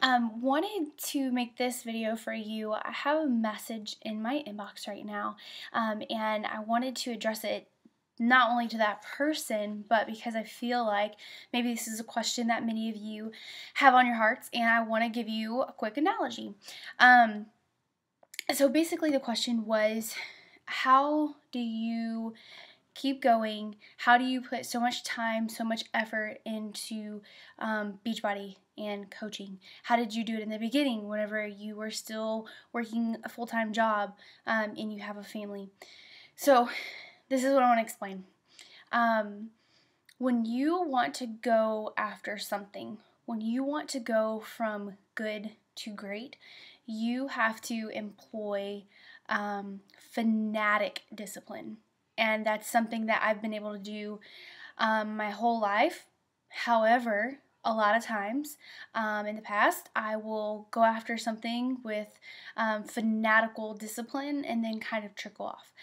Wanted to make this video for you. I have a message in my inbox right now, and I wanted to address it not only to that person, but because I feel like maybe this is a question that many of you have on your hearts, and I want to give you a quick analogy. So basically the question was, how do you keep going? How do you put so much time, so much effort into Beachbody and coaching? How did you do it in the beginning whenever you were still working a full-time job and you have a family? So this is what I want to explain. When you want to go after something, when you want to go from good to great, you have to employ fanatic discipline. And that's something that I've been able to do my whole life. However, a lot of times in the past, I will go after something with fanatical discipline and then kind of trickle off.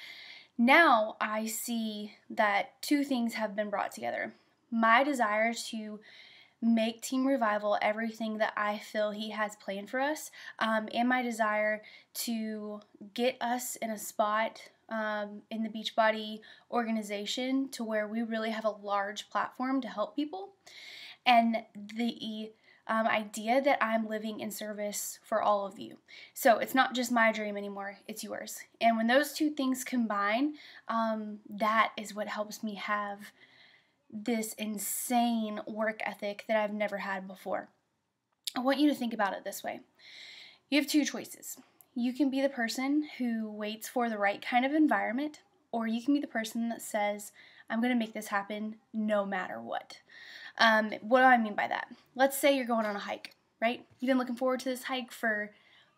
Now I see that two things have been brought together. My desire to make Team Revival everything that I feel He has planned for us, and my desire to get us in a spot in the Beachbody organization to where we really have a large platform to help people, and the idea that I'm living in service for all of you. So it's not just my dream anymore, it's yours. And when those two things combine, that is what helps me have this insane work ethic that I've never had before. I want you to think about it this way. You have two choices. You can be the person who waits for the right kind of environment, or you can be the person that says, I'm going to make this happen no matter what. What do I mean by that? Let's say you're going on a hike, right? You've been looking forward to this hike for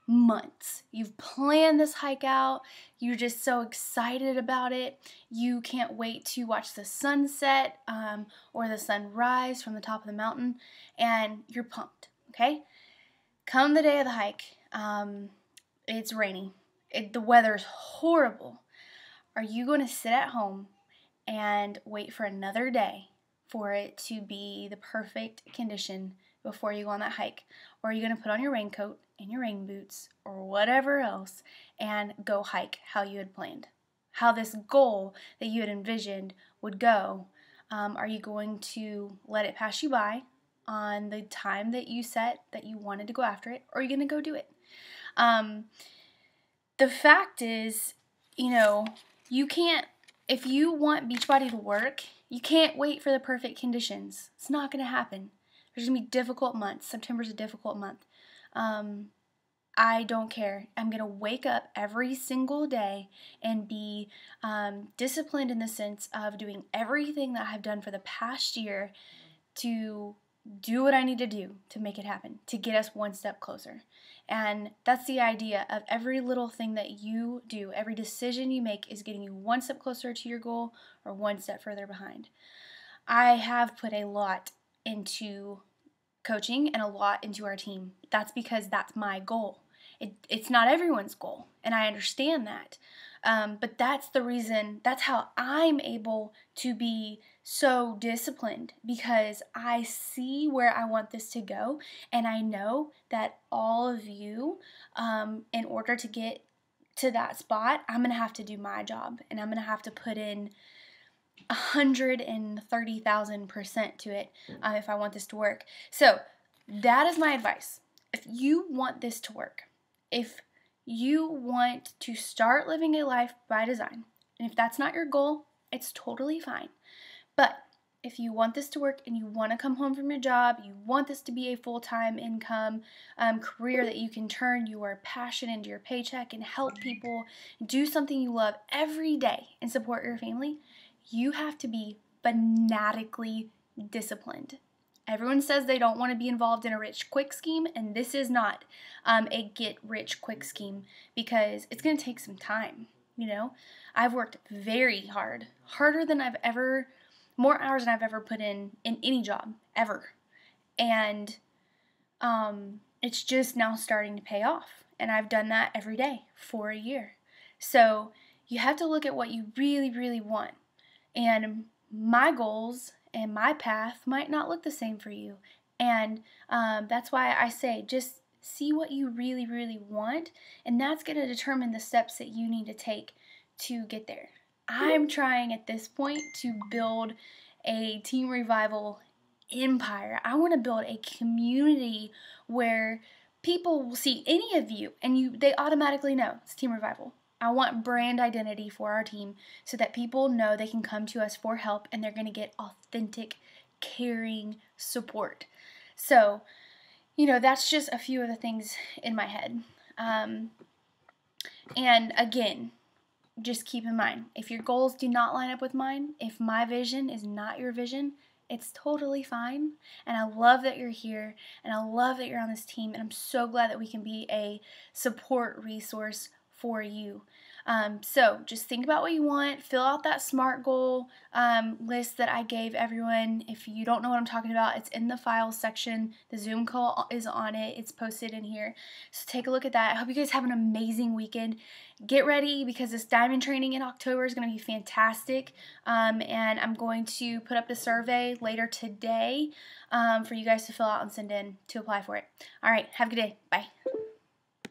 months. You've planned this hike out. You're just so excited about it. You can't wait to watch the sunset or the sunrise from the top of the mountain, and you're pumped, okay? Come the day of the hike, it's rainy. The weather's horrible. Are you going to sit at home and wait for another day for it to be the perfect condition before you go on that hike? Or are you going to put on your raincoat and your rain boots or whatever else and go hike how you had planned? How this goal that you had envisioned would go? Are you going to let it pass you by on the time that you set that you wanted to go after it? Or are you going to go do it? The fact is, you can't, if you want Beachbody to work, you can't wait for the perfect conditions. It's not going to happen. There's going to be difficult months. September's a difficult month. I don't care. I'm going to wake up every single day and be disciplined in the sense of doing everything that I've done for the past year to do what I need to do to make it happen, to get us one step closer. And that's the idea of every little thing that you do, every decision you make is getting you one step closer to your goal or one step further behind. I have put a lot into coaching and a lot into our team. That's because that's my goal. It's not everyone's goal, and I understand that. But that's the reason, that's how I'm able to be so disciplined, because I see where I want this to go, and I know that all of you, in order to get to that spot, I'm going to have to do my job, and I'm going to have to put in 130,000% to it if I want this to work. So that is my advice. If you want this to work, if you want to start living a life by design, and if that's not your goal, it's totally fine. But if you want this to work and you want to come home from your job, you want this to be a full-time income career that you can turn your passion into your paycheck and help people, do something you love every day and support your family, you have to be fanatically disciplined. Everyone says they don't want to be involved in a rich quick scheme, and this is not a get rich quick scheme, because it's going to take some time. I've worked very hard, harder than I've ever, more hours than I've ever put in any job ever, and it's just now starting to pay off, and I've done that every day for a year. So you have to look at what you really, really want, and my goals and my path might not look the same for you, And that's why I say just see what you really, really want, and that's going to determine the steps that you need to take to get there. I'm trying at this point to build a Team Revival empire. I want to build a community where people will see any of you and they automatically know it's Team Revival. I want brand identity for our team so that people know they can come to us for help and they're going to get authentic, caring support. So, that's just a few of the things in my head. And again, just keep in mind, if your goals do not line up with mine, if my vision is not your vision, it's totally fine. And I love that you're here, and I love that you're on this team, and I'm so glad that we can be a support resource for you. So just think about what you want. Fill out that SMART goal list that I gave everyone. If you don't know what I'm talking about, it's in the files section. The Zoom call is on it. It's posted in here. So take a look at that. I hope you guys have an amazing weekend. Get ready because this diamond training in October is going to be fantastic. And I'm going to put up the survey later today for you guys to fill out and send in to apply for it. All right. Have a good day. Bye.